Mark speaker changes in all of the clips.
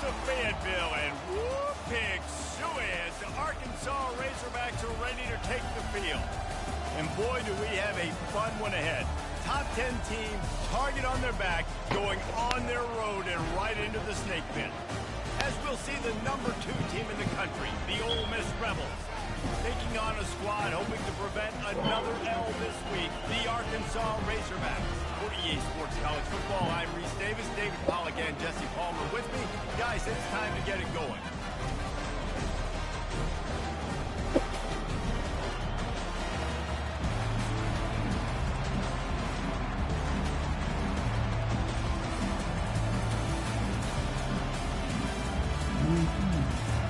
Speaker 1: to Fayetteville, and whoop, pig suey as the Arkansas Razorbacks are ready to take the field. And boy, do we have a fun one ahead. Top 10 team, target on their back, going on their road and right into the snake pit. As we'll see the number 2 team in the country, the Ole Miss Rebels, taking on a squad hoping to prevent another L this week, the Arkansas Razorbacks. For EA Sports College Football, I'm Reese Davis, David Pollack, and Jesse Palmer with me. Guys, it's time to get it going.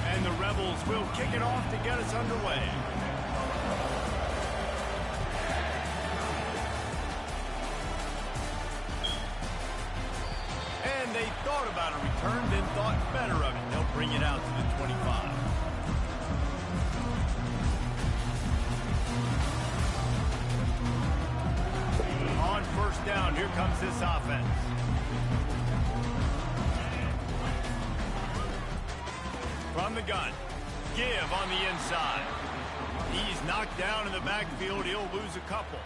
Speaker 1: And the Rebels will kick it off to get us underway. And they thought about a return, then thought better of it. They'll bring it out to the 25. On first down, here comes this offense. From the gun, give on the inside. He's knocked down in the backfield. He'll lose a couple.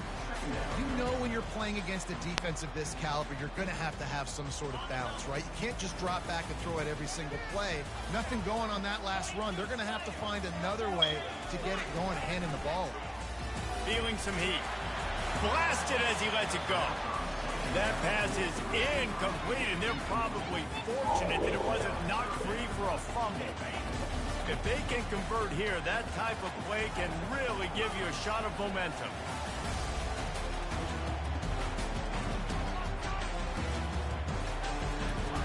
Speaker 2: You know when you're playing against a defense of this caliber, you're going to have some sort of balance, right? You can't just drop back and throw it every single play. Nothing going on that last run. They're going to have to find another way to get it going, handing the ball.
Speaker 1: Feeling some heat. Blasted as he lets it go. That pass is incomplete, and they're probably fortunate that it wasn't knocked free for a fumble. If they can convert here, that type of play can really give you a shot of momentum.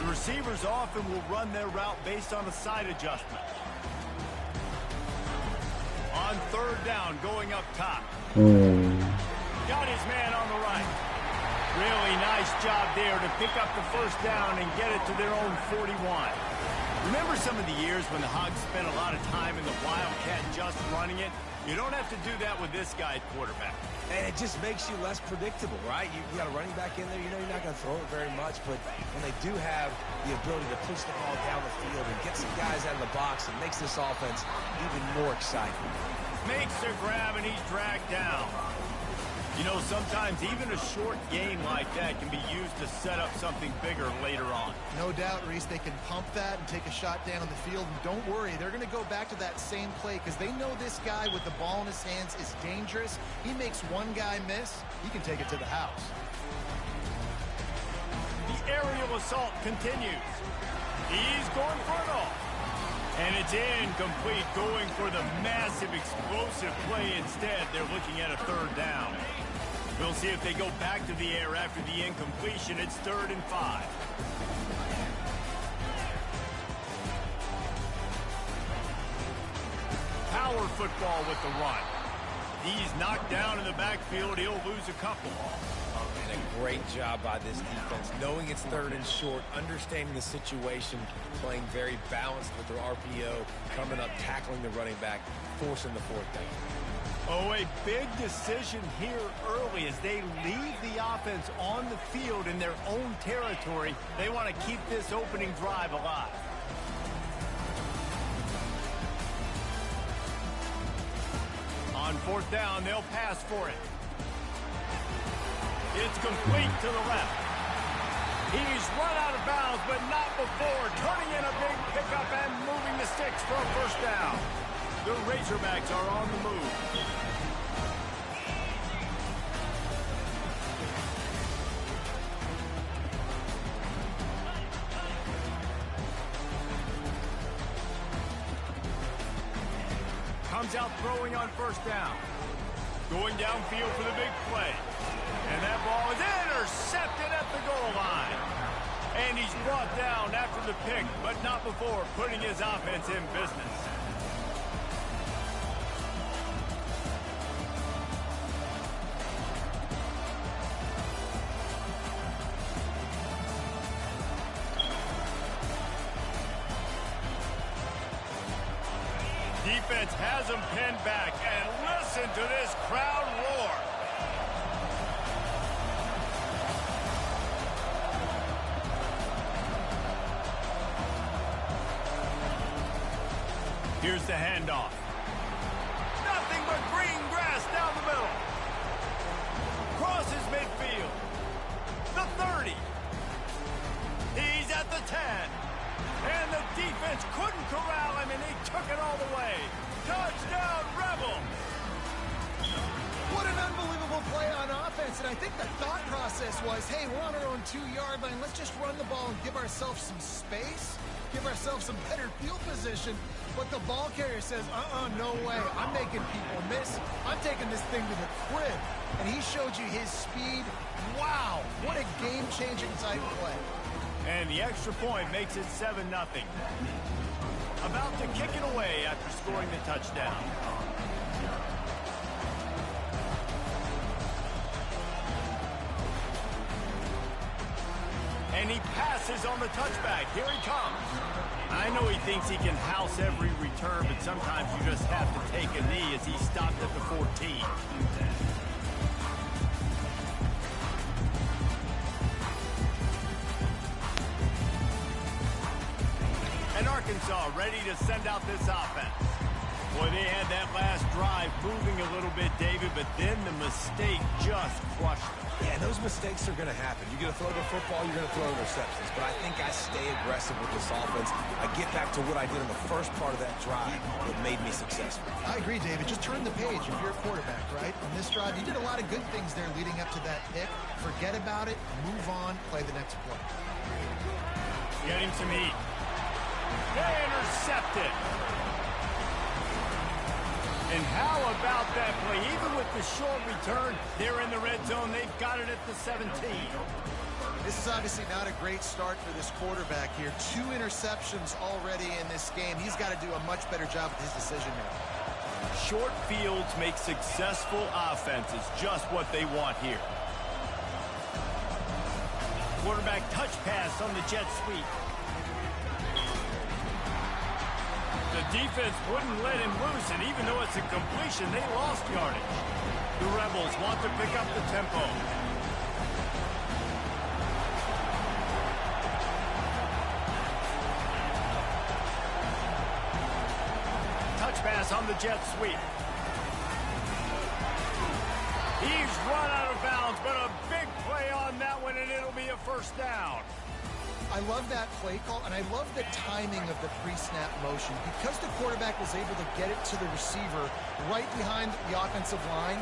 Speaker 1: The receivers often will run their route based on a side adjustment. On third down, going up top. Got his man on the right. Really nice job there to pick up the first down and get it to their own 41. Remember some of the years when the Hogs spent a lot of time in the Wildcat just running it? You don't have to do that with this guy at quarterback.
Speaker 3: And it just makes you less predictable, right? You got a running back in there, you know you're not going to throw it very much, but when they do have the ability to push the ball down the field and get some guys out of the box, it makes this offense even more exciting.
Speaker 1: Makes the grab and he's dragged down. You know, sometimes even a short game like that can be used to set up something bigger later on.
Speaker 2: No doubt, Reese, they can pump that and take a shot down the field. And don't worry, they're going to go back to that same play because they know this guy with the ball in his hands is dangerous. He makes one guy miss, he can take it to the house.
Speaker 1: The aerial assault continues. He's going for it all. And it's incomplete, going for the massive explosive play instead. They're looking at a third down. We'll see if they go back to the air after the incompletion. It's 3rd and 5. Power football with the run. He's knocked down in the backfield. He'll lose a couple.
Speaker 3: And a great job by this defense, knowing it's 3rd and short, understanding the situation, playing very balanced with their RPO, coming up, tackling the running back, forcing the 4th down.
Speaker 1: Oh, a big decision here early as they leave the offense on the field in their own territory. They want to keep this opening drive alive. On 4th down, they'll pass for it. It's complete to the left. He's run out of bounds, but not before turning in a big pickup and moving the sticks for a first down. The Razorbacks are on the move. Comes out throwing on first down. Going downfield for the big play. And that ball is intercepted at the goal line. And he's brought down after the pick, but not before putting his offense in business. Defense has him pinned back, and listen to this crowd roar. Here's the handoff. Nothing but green grass down the middle. Crosses midfield. The 30. He's at the 10. And the defense couldn't corral him, and he took it all the way. Touchdown, Rebel!
Speaker 2: What an unbelievable play on offense, and I think the thought process was, hey, we're on our own 2-yard line. Let's just run the ball and give ourselves some space, give ourselves some better field position. But the ball carrier says, no way. I'm making people miss. I'm taking this thing to the crib. And he showed you his speed. Wow, what a game-changing type play.
Speaker 1: And the extra point makes it 7-0. About to kick it away after scoring the touchdown. And he passes on the touchback. Here he comes. I know he thinks he can house every return, but sometimes you just have to take a knee as he stopped at the 14. And Arkansas ready to send out this offense. Boy, they had that last drive moving a little bit, David, but then the mistake just crushed them.
Speaker 3: Yeah, those mistakes are going to happen. You're going to throw the football, you're going to throw interceptions. But I think I stay aggressive with this offense. I get back to what I did in the first part of that drive that made me successful.
Speaker 2: I agree, David. Just turn the page if you're a quarterback, right? On this drive, you did a lot of good things there leading up to that pick. Forget about it, move on, play the next play.
Speaker 1: Get him some heat. They intercepted. And how about that play? Even with the short return, they're in the red zone. They've got it at the 17.
Speaker 2: This is obviously not a great start for this quarterback here. 2 interceptions already in this game. He's got to do a much better job with his decision making.
Speaker 1: Short fields make successful offenses just what they want here. Quarterback touch pass on the jet sweep. The defense wouldn't let him loose, and even though it's a completion, they lost yardage. The Rebels want to pick up the tempo. Touch pass on the jet sweep. He's run out of bounds, but a big play on that one, and it'll be a first down.
Speaker 2: I love that play call, and I love the timing of the pre-snap motion. Because the quarterback was able to get it to the receiver right behind the offensive line,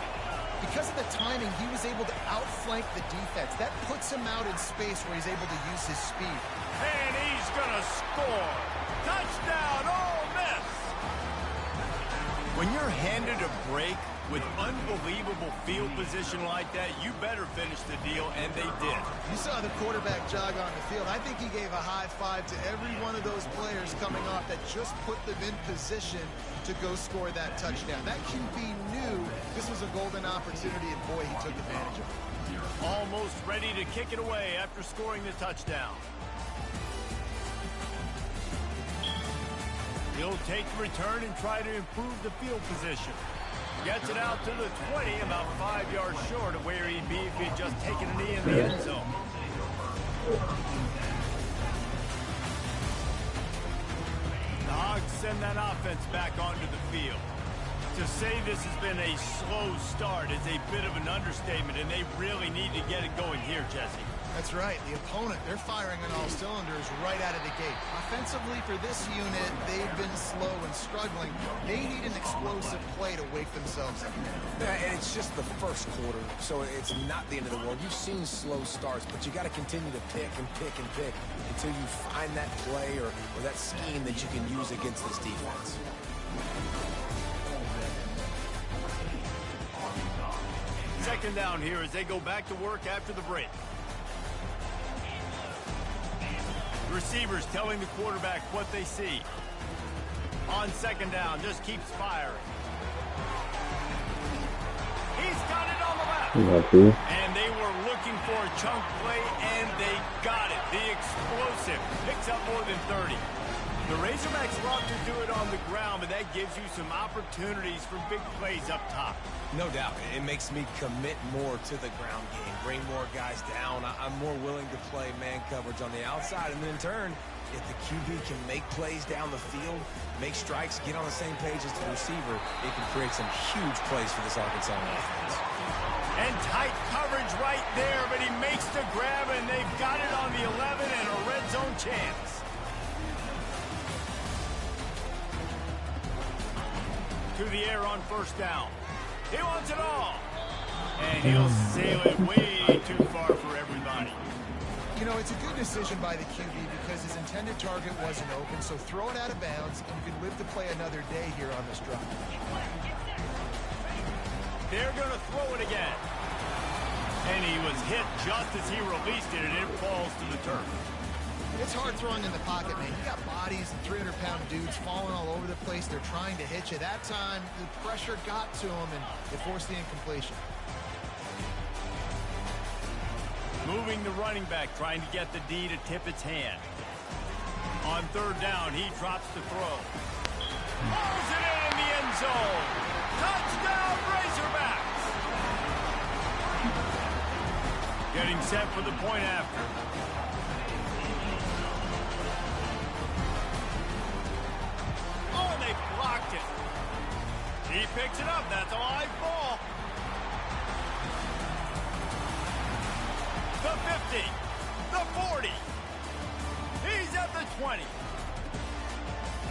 Speaker 2: because of the timing, he was able to outflank the defense. That puts him out in space where he's able to use his speed.
Speaker 1: And he's going to score. Touchdown, Ole Miss! When you're handed a break with unbelievable field position like that, you better finish the deal, and they did.
Speaker 2: You saw the quarterback jog on the field. I think he gave a high five to every one of those players coming off that just put them in position to go score that touchdown. That QB knew this was a golden opportunity, and boy, he took advantage of it.
Speaker 1: Almost ready to kick it away after scoring the touchdown. He'll take the return and try to improve the field position. Gets it out to the 20, about 5 yards short of where he'd be if he'd just taken a knee in the end zone. The Hogs send that offense back onto the field. To say this has been a slow start is a bit of an understatement, and they really need to get it going here, Jesse.
Speaker 2: That's right. The opponent, they're firing on all cylinders right out of the gate. Offensively, for this unit, they've been slow and struggling. They need an explosive play to wake themselves up.
Speaker 3: Yeah, and it's just the first quarter, so it's not the end of the world. You've seen slow starts, but you got to continue to pick and pick and pick until you find that play or that scheme that you can use against this defense.
Speaker 1: Second down here as they go back to work after the break. The receivers telling the quarterback what they see. On second down, just keeps firing. He's got it on the left. And they were looking for a chunk play, and they got it. The explosive picks up more than 30. The Razorbacks love to do it on the ground, but that gives you some opportunities for big plays up top.
Speaker 3: No doubt. It makes me commit more to the ground game, bring more guys down. I'm more willing to play man coverage on the outside, and then in turn, if the QB can make plays down the field, make strikes, get on the same page as the receiver, it can create some huge plays for this Arkansas offense.
Speaker 1: And tight coverage right there, but he makes the grab, and they've got it on the 11 and a red zone chance. To the air on first down. He wants it all. And he'll sail it way too far for everybody.
Speaker 2: You know, it's a good decision by the QB because his intended target wasn't open, so throw it out of bounds, and you can live to play another day here on this drive.
Speaker 1: They're going to throw it again. And he was hit just as he released it, and it falls to the turf.
Speaker 2: It's hard throwing in the pocket, man. You got bodies and 300-pound dudes falling all over the place. They're trying to hit you. That time, the pressure got to him, and it forced the incompletion.
Speaker 1: Moving the running back, trying to get the D to tip its hand. On third down, he drops the throw. Pulls it in the end zone. Touchdown, Razorbacks! Getting set for the point after. Oh, they blocked it. He picks it up. That's a live ball. The 50, the 40, he's at the 20.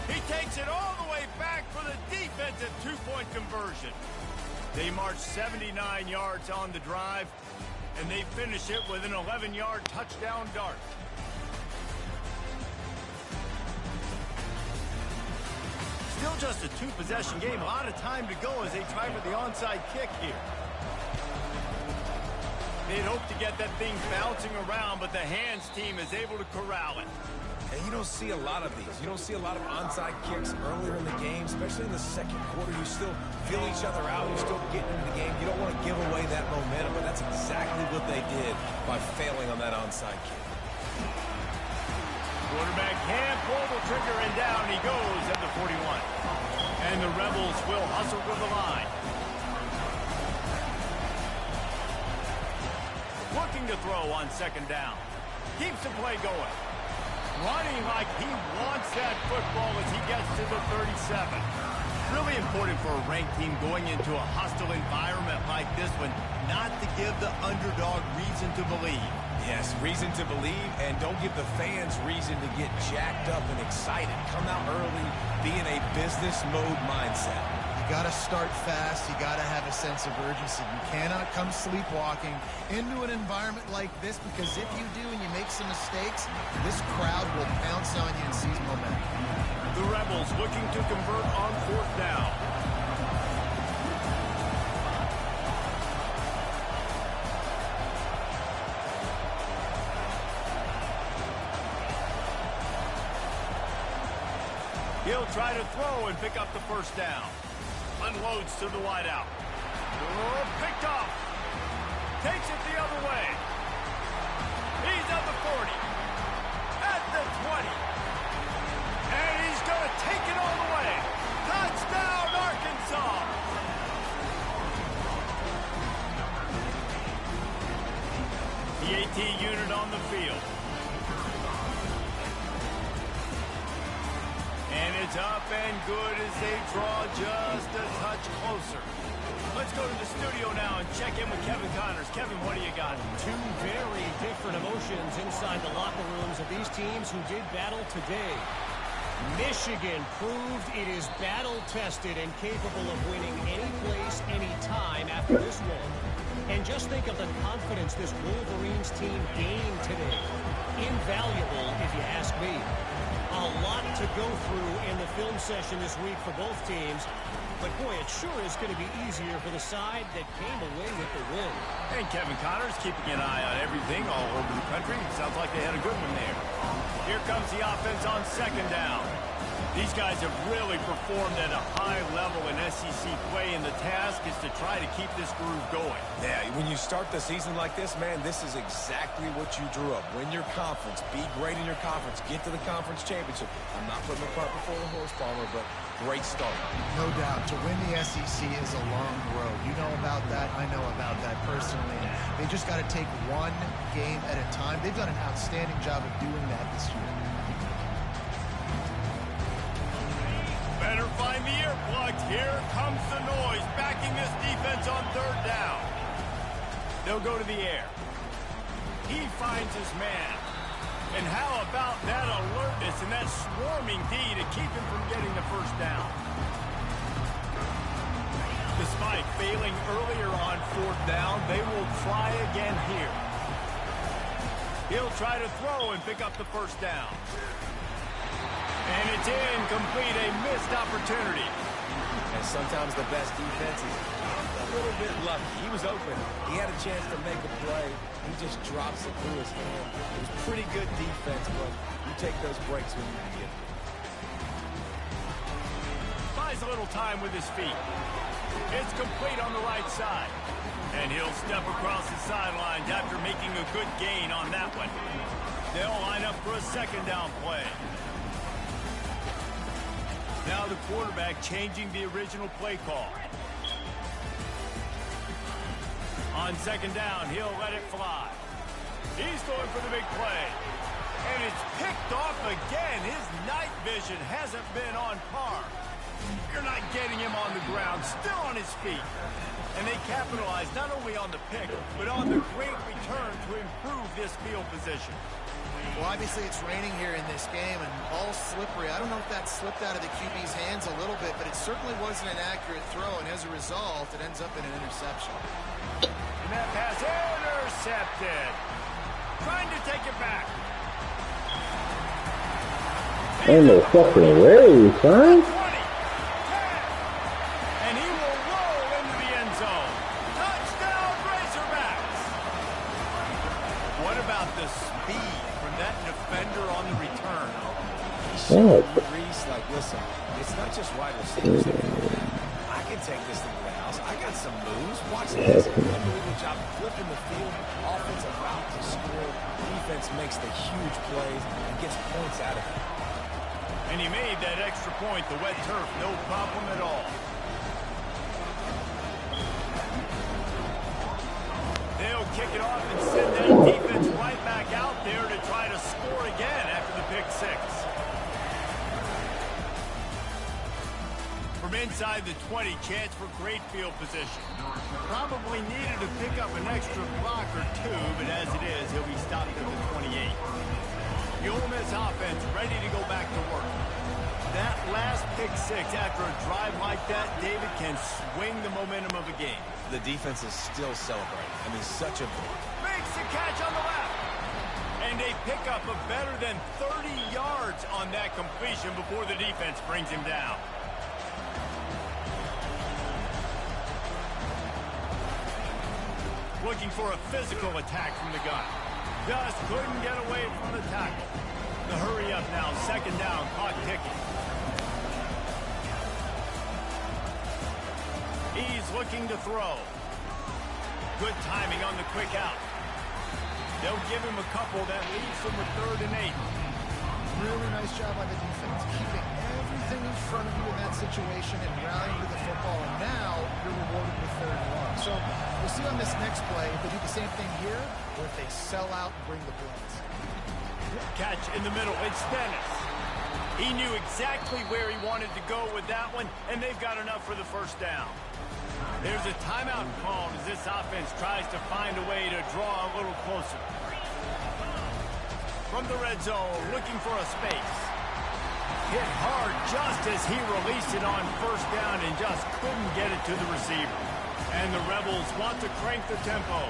Speaker 1: He takes it all the way back for the defensive two-point conversion. They march 79 yards on the drive, and they finish it with an 11-yard touchdown dart. Still just a two-possession game. A lot of time to go as they try for the onside kick here. They'd hope to get that thing bouncing around, but the hands team is able to corral it.
Speaker 3: And you don't see a lot of these. You don't see a lot of onside kicks earlier in the game, especially in the second quarter. You still feel each other out. You're still getting into the game. You don't want to give away that momentum, but that's exactly what they did by failing on that onside kick.
Speaker 1: Quarterback can't pull the trigger, and down he goes at the 41. And the Rebels will hustle to the line. Looking to throw on second down. Keeps the play going. Running like he wants that football as he gets to the 37. Really important for a ranked team going into a hostile environment like this one not to give the underdog reason to believe.
Speaker 3: Yes, reason to believe, and don't give the fans reason to get jacked up and excited. Come out early, be in a business mode mindset.
Speaker 2: You got to start fast. You got to have a sense of urgency. You cannot come sleepwalking into an environment like this, because if you do and you make some mistakes, this crowd will pounce on you and seize momentum.
Speaker 1: The Rebels looking to convert on fourth down. He'll try to throw and pick up the first down. Unloads to the wideout. Oh, picked off. Takes it the other way. He's at the 40. At the 20. And he's going to take it all the way. Touchdown, Arkansas. The AT unit on the field. And it's up and good as they draw just a touch closer. Let's go to the studio now and check in with Kevin Connors. Kevin, what do you got?
Speaker 4: Two very different emotions inside the locker rooms of these teams who did battle today. Michigan proved it is battle-tested and capable of winning any place, any time after this one. And just think of the confidence this Wolverines team gained today. Invaluable, if you ask me. A lot to go through in the film session this week for both teams. But, boy, it sure is going to be easier for the side that came away with the win.
Speaker 1: And Kevin Connors keeping an eye on everything all over the country. Sounds like they had a good one there. Here comes the offense on second down. These guys have really performed at a high level in SEC play, and the task is to try to keep this groove going.
Speaker 3: Yeah, when you start the season like this, man, this is exactly what you drew up. Win your conference. Be great in your conference. Get to the conference championship. I'm not putting the cart before the horse, Palmer, but great start.
Speaker 2: No doubt. To win the SEC is a long road. You know about that. I know about that personally. They just got to take one game at a time. They've done an outstanding job of doing that this year.
Speaker 1: They're blocked. Here comes the noise, backing this defense on third down. They'll go to the air. He finds his man. And how about that alertness and that swarming D to keep him from getting the first down? Despite failing earlier on fourth down, they will try again here. He'll try to throw and pick up the first down. And it's incomplete, a missed opportunity.
Speaker 3: And sometimes the best defense is a little bit lucky. He was open. He had a chance to make a play. He just drops it through his hand. It was pretty good defense, but you take those breaks when you can get them.
Speaker 1: Buys a little time with his feet. It's complete on the right side. And he'll step across the sidelines after making a good gain on that one. They'll line up for a second down play. Now the quarterback changing the original play call. On second down, he'll let it fly. He's going for the big play. And it's picked off again. His night vision hasn't been on par. You're not getting him on the ground, still on his feet. And they capitalize not only on the pick, but on the great return to improve this field position.
Speaker 2: Well, obviously it's raining here in this game, and ball's slippery. I don't know if that slipped out of the QB's hands a little bit, but it certainly wasn't an accurate throw, and as a result, it ends up in an interception.
Speaker 1: And that pass intercepted. Trying to take it back.
Speaker 5: Ain't no fucking way, son.
Speaker 1: 20, 10, and he will roll into the end zone. Touchdown, Razorbacks. What about the speed from that defender on the return?
Speaker 3: He showed Reese, like, listen, it's not just wide receivers that can do that. I can take this thing to the house. I got some moves. Watch this. Unbelievable job flipping the field. Offensive route to score. Defense makes the huge plays and gets points out of it.
Speaker 1: And he made that extra point, the wet turf, no problem at all. They'll kick it off and send that defense right back out there to try to score again after the pick six. From inside the 20, chance for great field position. Probably needed to pick up an extra block or two, but as it is, he'll be stopped at the 28. The Ole Miss offense ready to go back to work. That last pick six after a drive like that, David, can swing the momentum of a game.
Speaker 3: The defense is still celebrating. I mean, such a...
Speaker 1: Makes the catch on the left. And a pickup of better than 30 yards on that completion before the defense brings him down. Looking for a physical attack from the gun. Just couldn't get away from the tackle. The hurry up now, second down, clock ticking. He's looking to throw. Good timing on the quick out. They'll give him a couple that leaves him with 3rd and 8.
Speaker 2: Really nice job by the defense, keeping everything in front of you in that situation and rallying to the football. And now you're rewarded with 3rd and 1. So we'll see on this next play if they do the same thing here or if they sell out and bring the blitz.
Speaker 1: Catch in the middle. It's Dennis. He knew exactly where he wanted to go with that one, and they've got enough for the first down. There's a timeout called as this offense tries to find a way to draw a little closer. From the red zone, looking for a space. Hit hard just as he released it on first down and just couldn't get it to the receiver. And the Rebels want to crank the tempo.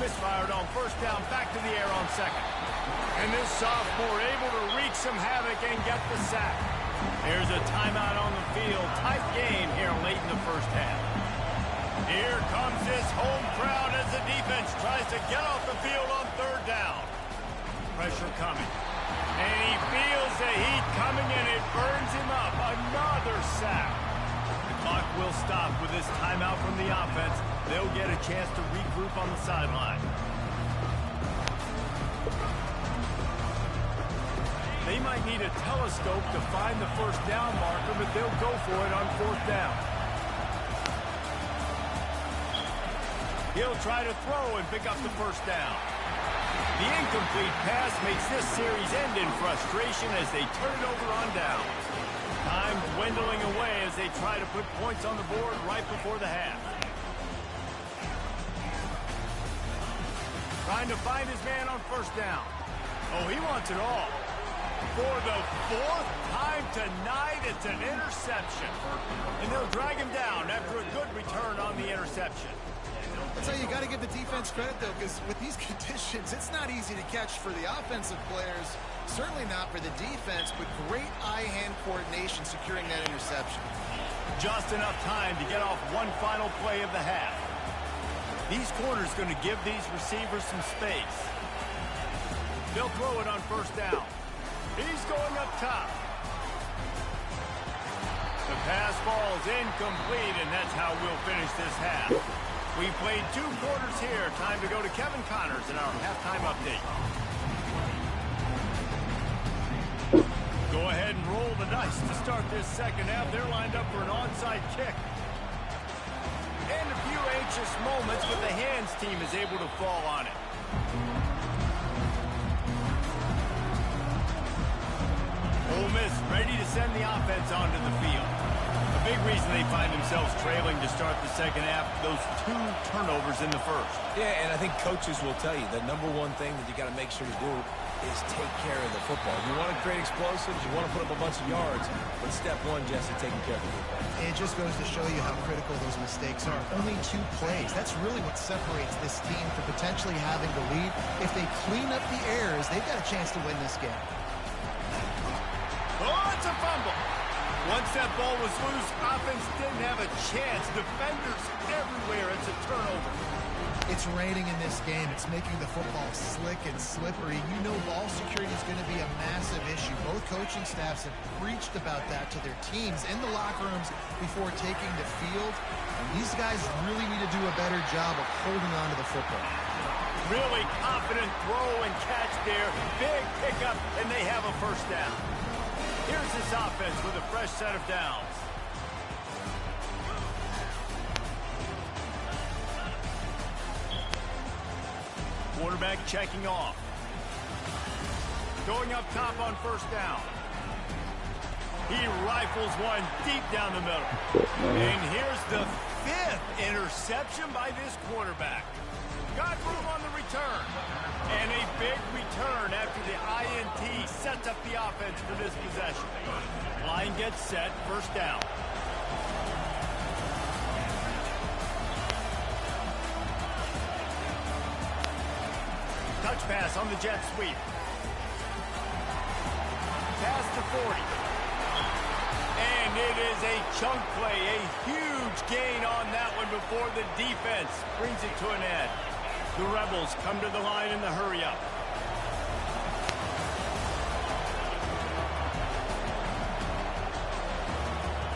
Speaker 1: Misfired on first down, back to the air on second. And this sophomore able to wreak some havoc and get the sack. There's a timeout on the field. Tight game here late in the first half. Here comes this home crowd as the defense tries to get off the field on 3rd down. Pressure coming. And he feels the heat coming and it burns him up. Another sack. The clock will stop with this timeout from the offense. They'll get a chance to regroup on the sideline. They might need a telescope to find the first down marker, but they'll go for it on 4th down. He'll try to throw and pick up the first down. The incomplete pass makes this series end in frustration as they turn it over on downs. Timed dwindling away as they try to put points on the board right before the half. Trying to find his man on first down. Oh, he wants it all. For the fourth time tonight, it's an interception. And they'll drag him down after a good return on the interception.
Speaker 2: That's how you got to give the defense credit, though, because with these conditions, it's not easy to catch for the offensive players. Certainly not for the defense, but great eye-hand coordination securing that interception.
Speaker 1: Just enough time to get off one final play of the half. These corners going to give these receivers some space. They'll throw it on first down. He's going up top. The pass ball's incomplete, and that's how we'll finish this half. We played 2 quarters here. Time to go to Kevin Connors in our halftime update. Go ahead and roll the dice to start this second half. They're lined up for an onside kick. And a few anxious moments, but the hands team is able to fall on it. Ole Miss ready to send the offense onto the field. A big reason they find themselves trailing to start the second half, those 2 turnovers in the first.
Speaker 3: Yeah, and I think coaches will tell you the number one thing that you got to make sure to do is take care of the football. You want to create explosives, you want to put up a bunch of yards, but step one, Jesse, taking care of the football.
Speaker 2: It just goes to show you how critical those mistakes are. Only 2 plays. That's really what separates this team from potentially having the lead. If they clean up the errors, they've got a chance to win this game.
Speaker 1: Oh, it's a fumble. Once that ball was loose, offense didn't have a chance. Defenders everywhere. It's a turnover.
Speaker 2: It's raining in this game. It's making the football slick and slippery. You know ball security is going to be a massive issue. Both coaching staffs have preached about that to their teams in the locker rooms before taking the field. And these guys really need to do a better job of holding on to the football.
Speaker 1: Really confident throw and catch there. Big pickup, and they have a first down. Here's this offense with a fresh set of downs. Quarterback checking off. Going up top on first down. He rifles one deep down the middle. And here's the 5th interception by this quarterback. Got room on the return. And a big return after the INT sets up the offense for this possession. Line gets set, first down. Touch pass on the jet sweep. Pass to 40. And it is a chunk play, a huge gain on that one before the defense brings it to an end. The Rebels come to the line in the hurry-up.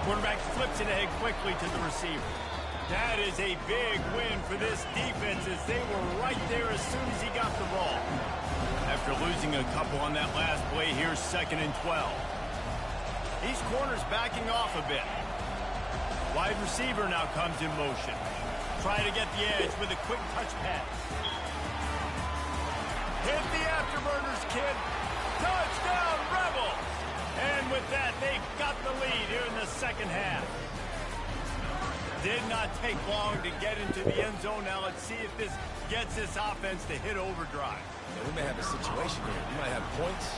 Speaker 1: Quarterback flips it ahead quickly to the receiver. That is a big win for this defense as they were right there as soon as he got the ball. After losing a couple on that last play, here's 2nd and 12. These corners backing off a bit. Wide receiver now comes in motion. Try to get the edge with a quick touch pass. Hit the afterburners, kid. Touchdown, Rebels! And with that, they've got the lead here in the second half. Did not take long to get into the end zone. Now let's see if this gets this offense to hit overdrive.
Speaker 3: Yeah, we may have a situation here. We might have points,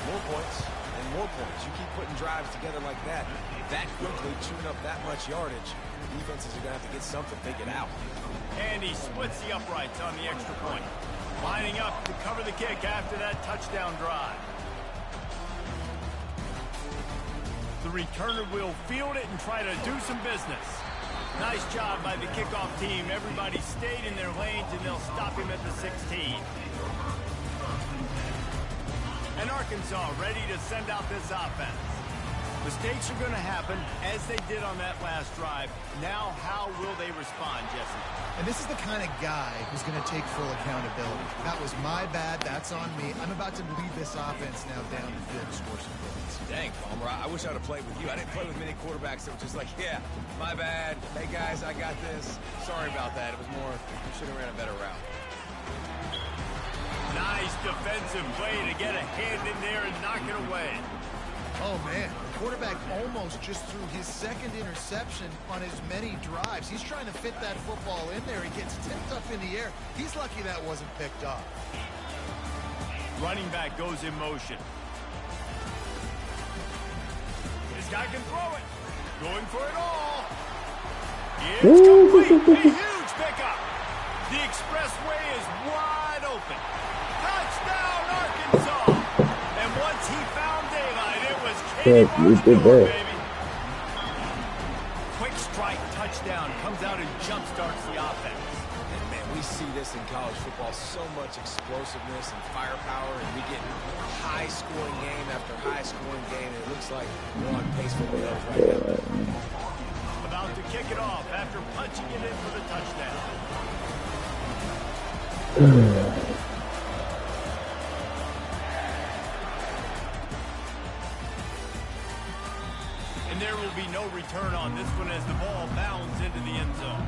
Speaker 3: and more points. You keep putting drives together like that quickly, chewing up that much yardage, defenses are going to have to get something figured out.
Speaker 1: And he splits the uprights on the extra point. Lining up to cover the kick after that touchdown drive. The returner will field it and try to do some business. Nice job by the kickoff team. Everybody stayed in their lanes, and they'll stop him at the 16. And Arkansas ready to send out this offense. Mistakes are going to happen, as they did on that last drive. Now, how will they respond, Jesse?
Speaker 2: And this is the kind of guy who's going to take full accountability. That was my bad. That's on me. I'm about to lead this offense now down the field to score some points.
Speaker 3: Dang, Palmer, I wish I'd have played with you. I didn't play with many quarterbacks that were just like, yeah, my bad. Hey, guys, I got this. Sorry about that. It was more, we should have ran a better route.
Speaker 1: Nice defensive play to get a hand in there and knock it away.
Speaker 2: Oh, man, the quarterback almost just threw his second interception on as many drives. He's trying to fit that football in there. He gets tipped up in the air. He's lucky that wasn't picked up.
Speaker 1: Running back goes in motion. This guy can throw it. Going for it all. It's complete. A huge pickup. The expressway is wide open. Touchdown, Arkansas. And once he found daylight, it was Katie baby. Quick strike touchdown comes out and jumpstarts the offense.
Speaker 3: And man, we see this in college football, so much explosiveness and firepower, and we get high-scoring game after high-scoring game, and it looks like we're on pace for one of those right now.
Speaker 1: About to kick it off after punching it in for the touchdown. And there will be no return on this one as the ball bounds into the end zone.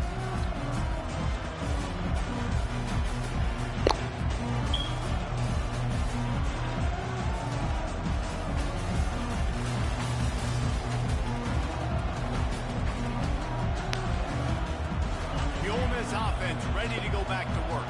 Speaker 1: Offense ready to go back to work.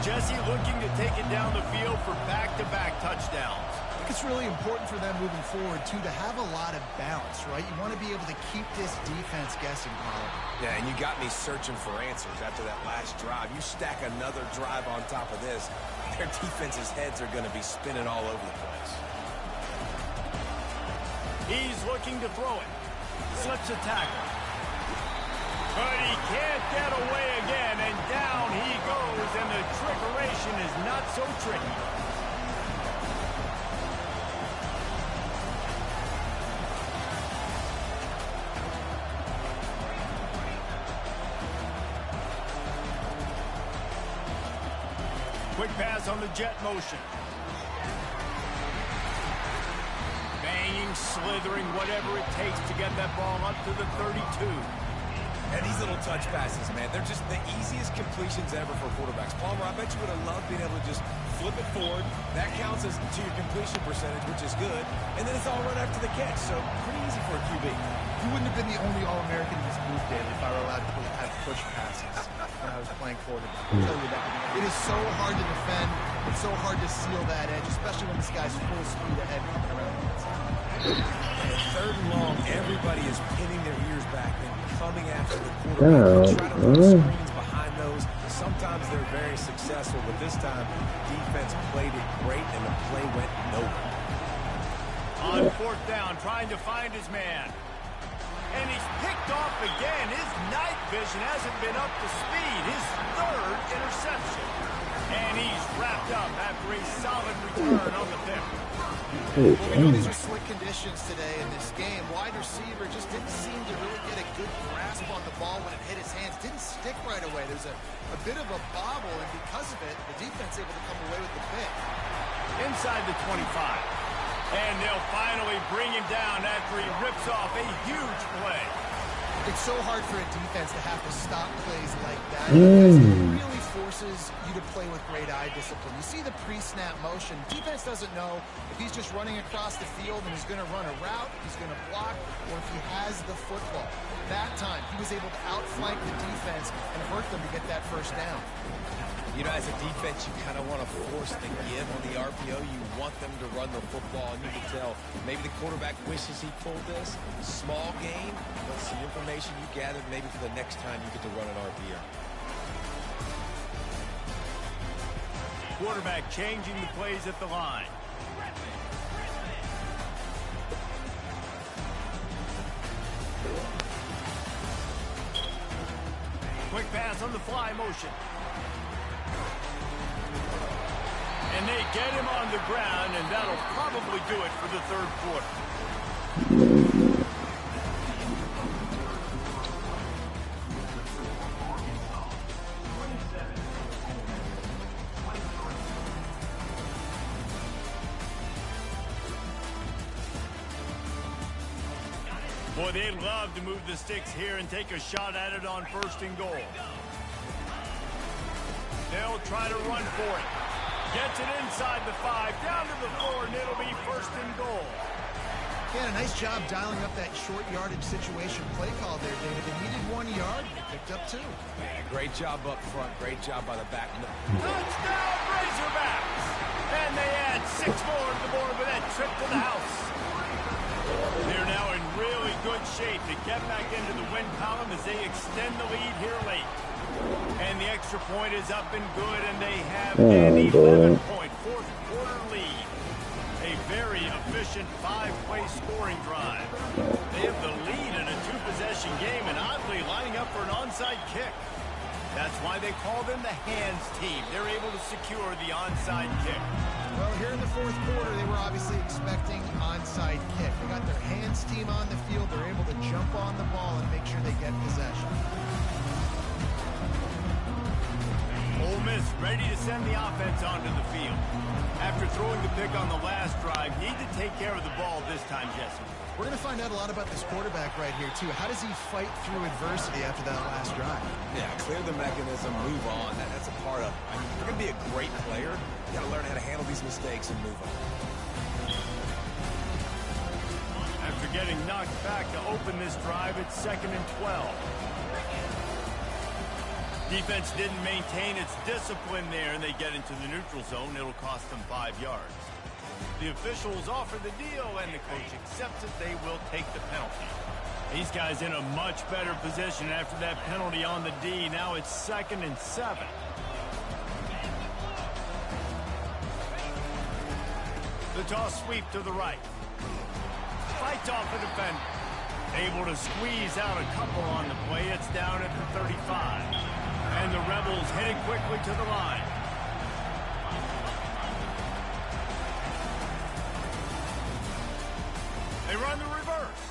Speaker 1: Jesse looking to take it down the field for back-to-back touchdowns.
Speaker 2: I think it's really important for them moving forward, too, to have a lot of balance, right? You want to be able to keep this defense guessing, Colin.
Speaker 3: Yeah, and you got me searching for answers after that last drive. You stack another drive on top of this, their defense's heads are going to be spinning all over the place.
Speaker 1: He's looking to throw it. Slips a tackle. But he can't get away again, and down he goes, and the trickeration is not so tricky. Quick pass on the jet motion. Banging, slithering, whatever it takes to get that ball up to the 32.
Speaker 3: And these little touch passes, man, they're just the easiest completions ever for quarterbacks. Palmer, I bet you would have loved being able to just flip it forward. That counts as to your completion percentage, which is good. And then it's all run after the catch, so pretty easy for a QB.
Speaker 2: You wouldn't have been the only All-American in this booth, David, if I were allowed to have push passes when I was playing quarterback. I'll tell you that. It is so hard to defend. It's so hard to seal that edge, especially when this guy's full speed ahead coming around the inside.
Speaker 3: And third and long, everybody is pinning their ears back and coming after the quarterback. They try to run screens behind those. Sometimes they're very successful, but this time, defense played it great, and the play went nowhere.
Speaker 1: On fourth down, trying to find his man. And he's picked off again. His night vision hasn't been up to speed. His third interception. And he's wrapped up after a solid return on the pick.
Speaker 2: Well, we know these are slick conditions today in this game. Wide receiver just didn't seem to really get a good grasp on the ball when it hit his hands. Didn't stick right away. There's a bit of a bobble, and because of it, the defense able to come away with the pick.
Speaker 1: Inside the 25. And they'll finally bring him down after he rips off a huge play.
Speaker 2: It's so hard for a defense to have to stop plays like that because it really forces you to play with great eye discipline. You see the pre-snap motion. Defense doesn't know if he's just running across the field and he's going to run a route, if he's going to block, or if he has the football. That time, he was able to outflank the defense and hurt them to get that first down.
Speaker 3: You know, as a defense, you kind of want to force the give on the RPO. You want them to run the football, and you can tell maybe the quarterback wishes he pulled this. Small gain, but some information you gathered maybe for the next time you get to run an RPO.
Speaker 1: Quarterback changing the plays at the line. Quick pass on the fly motion. And they get him on the ground, and that'll probably do it for the third quarter. Boy, they'd love to move the sticks here and take a shot at it on first and goal. They'll try to run for it. Gets it inside the 5, down to the 4, and it'll be first and goal.
Speaker 2: Yeah, a nice job dialing up that short yardage situation play call there, David. They needed 1 yard. They picked up 2.
Speaker 3: Yeah, great job up front. Great job by the back.
Speaker 1: Touchdown, Razorbacks! And they add 6 more to the board with that trip to the house. They're now in really good shape to get back into the win column as they extend the lead here late. And the extra point is up and good, and they have an 11-point fourth-quarter lead. A very efficient 5-play scoring drive. They have the lead in a 2-possession game, and oddly lining up for an onside kick. That's why they call them the hands team. They're able to secure the onside kick.
Speaker 2: Well, here in the fourth quarter, they were obviously expecting onside kick. They got their hands team on the field. They're able to jump on the ball and make sure they get possession.
Speaker 1: Ole Miss ready to send the offense onto the field. After throwing the pick on the last drive, need to take care of the ball this time, Jesse.
Speaker 2: We're going to find out a lot about this quarterback right here, too. How does he fight through adversity after that last drive?
Speaker 3: Yeah, clear the mechanism, move on. That's a part of it. I mean, if you're going to be a great player, you got to learn how to handle these mistakes and move on.
Speaker 1: After getting knocked back to open this drive, it's 2nd and 12. Defense didn't maintain its discipline there, and they get into the neutral zone. It'll cost them 5 yards. The officials offer the deal, and the coach accepts it. They will take the penalty. These guys in a much better position after that penalty on the D. Now it's 2nd and 7. The toss sweep to the right. Fights off the defender. Able to squeeze out a couple on the play. It's down at the 35. And the Rebels heading quickly to the line. They run the reverse.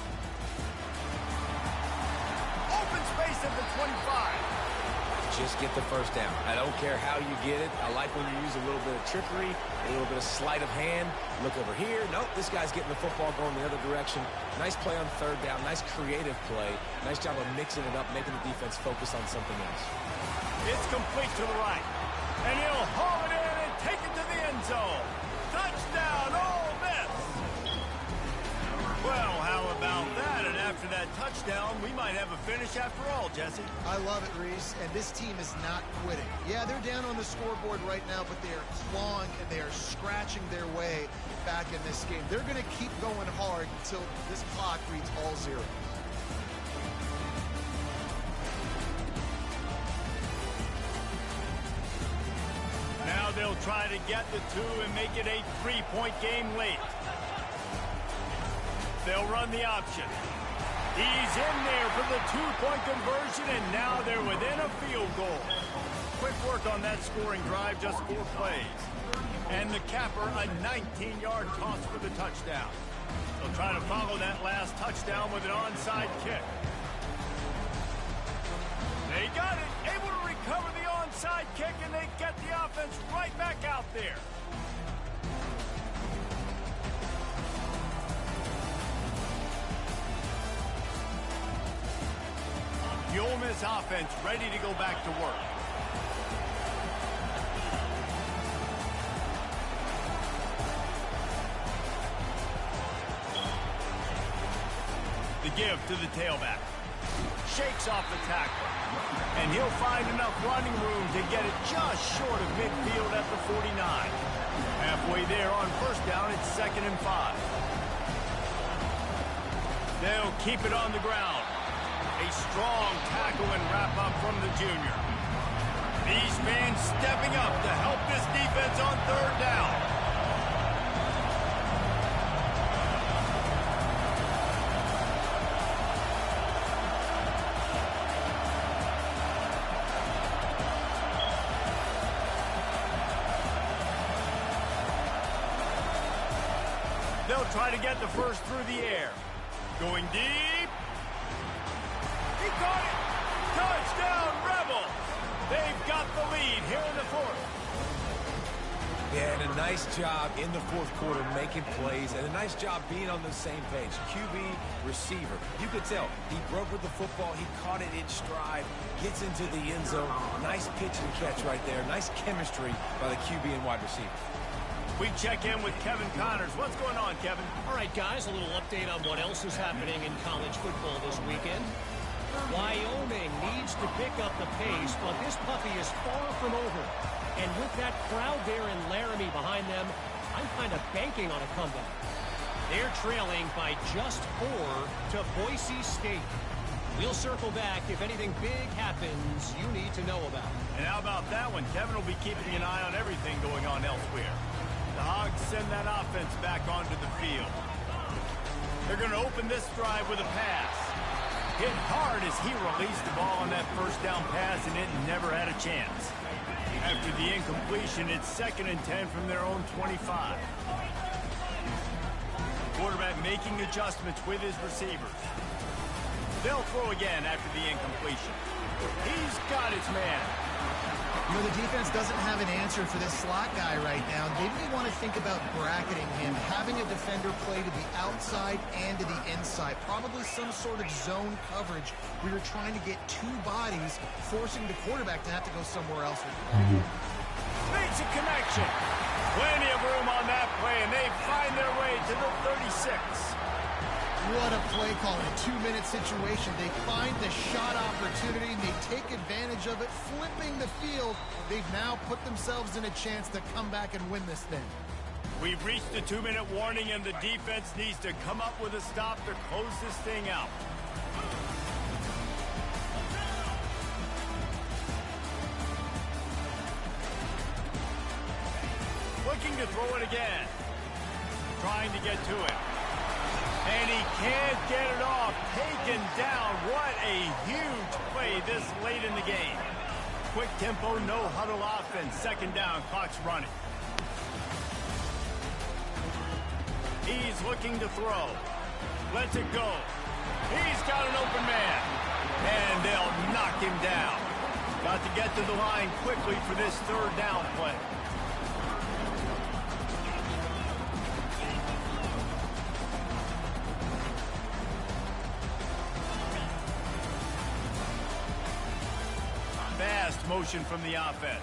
Speaker 1: Open space at the 25.
Speaker 3: Just get the first down. I don't care how you get it. I like when you use a little bit of trickery, a little bit of sleight of hand. Look over here. Nope, this guy's getting the football going the other direction. Nice play on 3rd down. Nice creative play. Nice job of mixing it up, making the defense focus on something else.
Speaker 1: It's complete to the right. And he'll haul it in and take it to the end zone. Touchdown, Ole Miss! Well, how about that? And after that touchdown, we might have a finish after all, Jesse.
Speaker 2: I love it, Reese, and this team is not quitting. Yeah, they're down on the scoreboard right now, but they are clawing and they are scratching their way back in this game. They're going to keep going hard until this clock reads all 0.
Speaker 1: Now they'll try to get the 2 and make it a 3-point game late. They'll run the option. He's in there for the 2-point conversion, and now they're within a field goal. Quick work on that scoring drive, just 4 plays. And the capper, a 19-yard toss for the touchdown. They'll try to follow that last touchdown with an onside kick. They got it, able to recover the onside kick, and they get the offense right back out there. The Ole Miss offense ready to go back to work. The give to the tailback. Shakes off the tackle. And he'll find enough running room to get it just short of midfield at the 49. Halfway there on 1st down, it's 2nd and 5. They'll keep it on the ground. A strong tackle and wrap up from the junior. These fans stepping up to help this defense on 3rd down. They'll try to get the first through the air. Going deep. He caught it! Touchdown, Rebels! They've got the lead here in the 4th.
Speaker 3: Yeah, and a nice job in the 4th quarter making plays, and a nice job being on the same page. QB, receiver. You could tell he broke with the football. He caught it in stride, gets into the end zone. Nice pitch and catch right there. Nice chemistry by the QB and wide receiver.
Speaker 1: We check in with Kevin Connors. What's going on, Kevin?
Speaker 4: All right, guys, a little update on what else is happening in college football this weekend. Wyoming needs to pick up the pace, but this puppy is far from over. And with that crowd there in Laramie behind them, I'm kind of banking on a comeback. They're trailing by just 4 to Boise State. We'll circle back if anything big happens you need to know about.
Speaker 1: And how about that one? Kevin will be keeping an eye on everything going on elsewhere. The Hogs send that offense back onto the field. They're going to open this drive with a pass. Hit hard as he released the ball on that first down pass, and it never had a chance. After the incompletion, it's 2nd and 10 from their own 25. Quarterback making adjustments with his receivers. They'll throw again after the incompletion. He's got his man.
Speaker 2: You know, the defense doesn't have an answer for this slot guy right now. They may want to think about bracketing him, having a defender play to the outside and to the inside. Probably some sort of zone coverage where you're trying to get 2 bodies, forcing the quarterback to have to go somewhere else with it.
Speaker 1: Makes a connection. Plenty of room on that play, and they find their way to the 36.
Speaker 2: What a play call in a 2-minute situation. They find the shot opportunity, and they take advantage of it, flipping the field. They've now put themselves in a chance to come back and win this thing.
Speaker 1: We've reached the 2-minute warning, and the defense needs to come up with a stop to close this thing out. Looking to throw it again. Trying to get to it. And he can't get it off. Taken down. What a huge play this late in the game. Quick tempo, no huddle offense. 2nd down, clock's running. He's looking to throw. Lets it go. He's got an open man. And they'll knock him down. Got to get to the line quickly for this 3rd down play. Fast motion from the offense.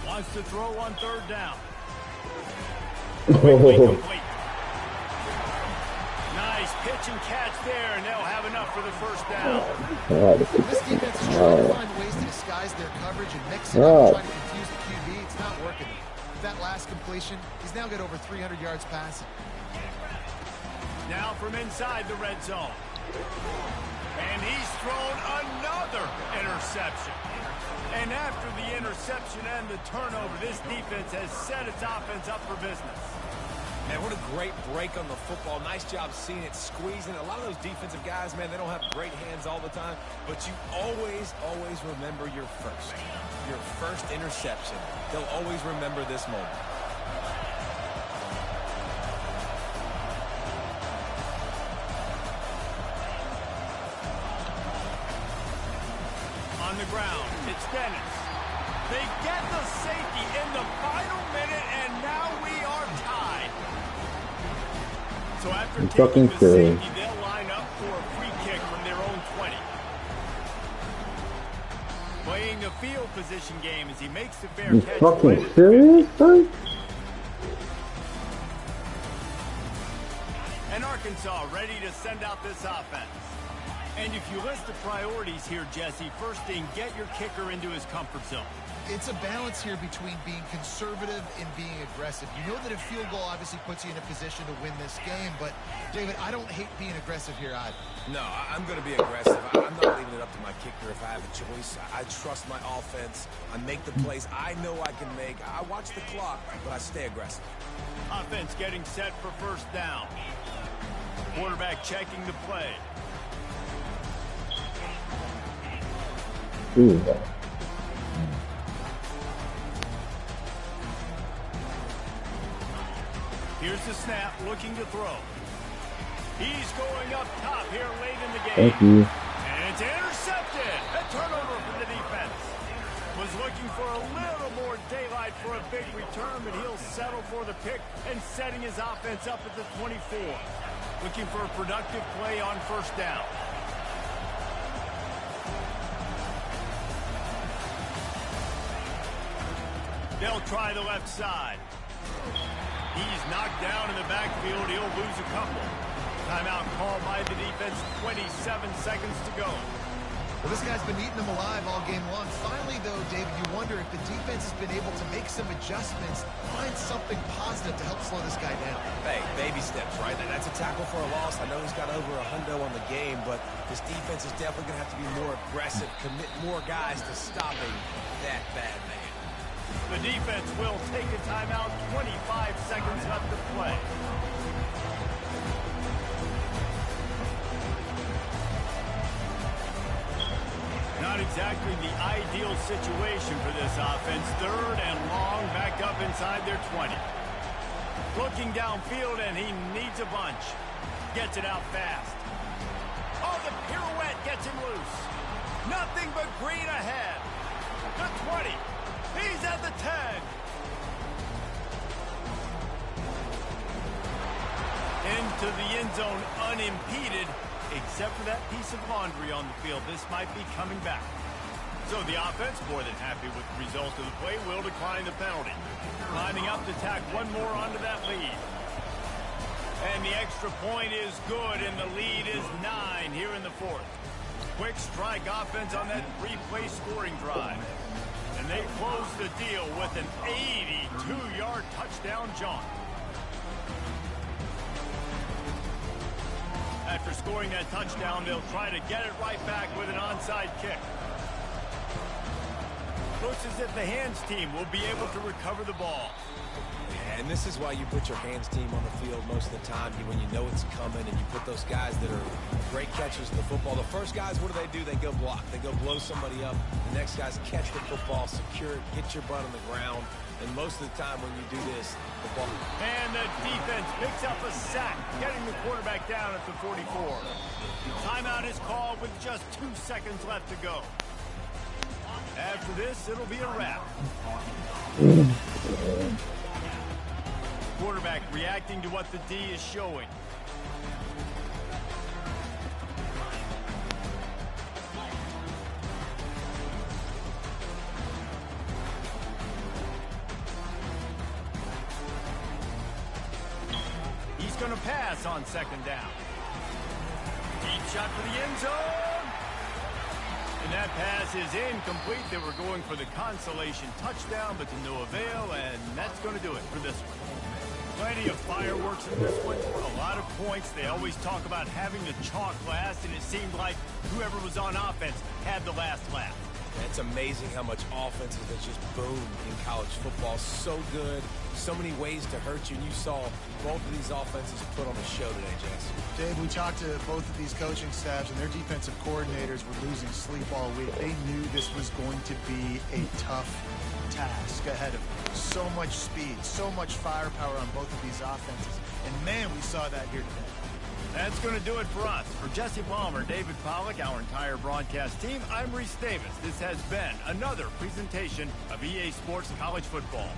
Speaker 1: Wants to throw on 3rd down. Quickly complete. Nice pitch and catch there, and they'll have enough for the 1st down.
Speaker 2: This defense is trying to find ways to disguise their coverage and mix it up, trying to confuse the QB. It's not working. With that last completion, he's now got over 300 yards passing.
Speaker 1: Now from inside the red zone. And he's thrown another interception. And after the interception and the turnover, this defense has set its offense up for business.
Speaker 3: Man, what a great break on the football. Nice job seeing it, squeezing. A lot of those defensive guys, man, they don't have great hands all the time, but you always remember your first interception. They'll always remember this moment.
Speaker 1: On the ground, it's Dennis. They get the safety in the final minute, and now we are tied. So after taking the safety, they'll line up for a free kick from their own 20. Playing the field position game as he makes the fair catch.
Speaker 5: Fucking serious, son?
Speaker 1: And Arkansas ready to send out this offense. And if you list the priorities here, Jesse, first thing, get your kicker into his comfort zone.
Speaker 2: It's a balance here between being conservative and being aggressive. You know that a field goal obviously puts you in a position to win this game, but, David, I don't hate being aggressive here either.
Speaker 3: No, I'm going to be aggressive. I'm not leaving it up to my kicker if I have a choice. I trust my offense. I make the plays I know I can make. I watch the clock, but I stay aggressive.
Speaker 1: Offense getting set for 1st down. Quarterback checking the play.
Speaker 5: Ooh.
Speaker 1: Here's the snap, looking to throw. He's going up top here late in the game.
Speaker 5: Thank you.
Speaker 1: And it's intercepted. A turnover from the defense. Was looking for a little more daylight for a big return, but he'll settle for the pick and setting his offense up at the 24. Looking for a productive play on 1st down. They'll try the left side. He's knocked down in the backfield. He'll lose a couple. Timeout called by the defense. 27 seconds to go.
Speaker 2: Well, this guy's been eating them alive all game long. Finally, though, David, you wonder if the defense has been able to make some adjustments, find something positive to help slow this guy down.
Speaker 3: Hey, baby steps, right? That's a tackle for a loss. I know he's got over $100 on the game, but this defense is definitely going to have to be more aggressive, commit more guys to stopping that bad man.
Speaker 1: The defense will take a timeout. 25 seconds left to play. Not exactly the ideal situation for this offense. Third and long, back up inside their 20. Looking downfield, and he needs a bunch. Gets it out fast. Oh, the pirouette gets him loose. Nothing but green ahead. The 20. He's at the 10. Into the end zone unimpeded. Except for that piece of laundry on the field, this might be coming back. So the offense, more than happy with the result of the play, will decline the penalty. Lining up to tack one more onto that lead. And the extra point is good, and the lead is 9 here in the fourth. Quick strike offense on that three-play scoring drive. And they close the deal with an 82-yard touchdown jaunt. After scoring that touchdown, they'll try to get it right back with an onside kick. Looks as if the hands team will be able to recover the ball.
Speaker 3: Yeah, and this is why you put your hands team on the field most of the time when you know it's coming, and you put those guys that are great catchers of the football. The first guys, what do? They go block. They go blow somebody up. The next guys catch the football, secure it, get your butt on the ground. And most of the time when you do this, the ball...
Speaker 1: And the defense picks up a sack, getting the quarterback down at the 44. Timeout is called with just 2 seconds left to go. After this, it'll be a wrap. Quarterback reacting to what the D is showing. Going to pass on second down. Deep shot for the end zone. And that pass is incomplete. They were going for the consolation touchdown, but to no avail, and that's going to do it for this one. Plenty of fireworks in this one. A lot of points. They always talk about having the chalk last, and it seemed like whoever was on offense had the last laugh.
Speaker 3: It's amazing how much offenses that just boom in college football. So good. So many ways to hurt you. And you saw both of these offenses put on a show today, Jess.
Speaker 2: Dave, we talked to both of these coaching staffs, and their defensive coordinators were losing sleep all week. They knew this was going to be a tough task ahead of them. So much speed, so much firepower on both of these offenses. And, man, we saw that here today.
Speaker 1: That's going to do it for us. For Jesse Palmer, David Pollack, our entire broadcast team, I'm Reese Davis. This has been another presentation of EA Sports College Football.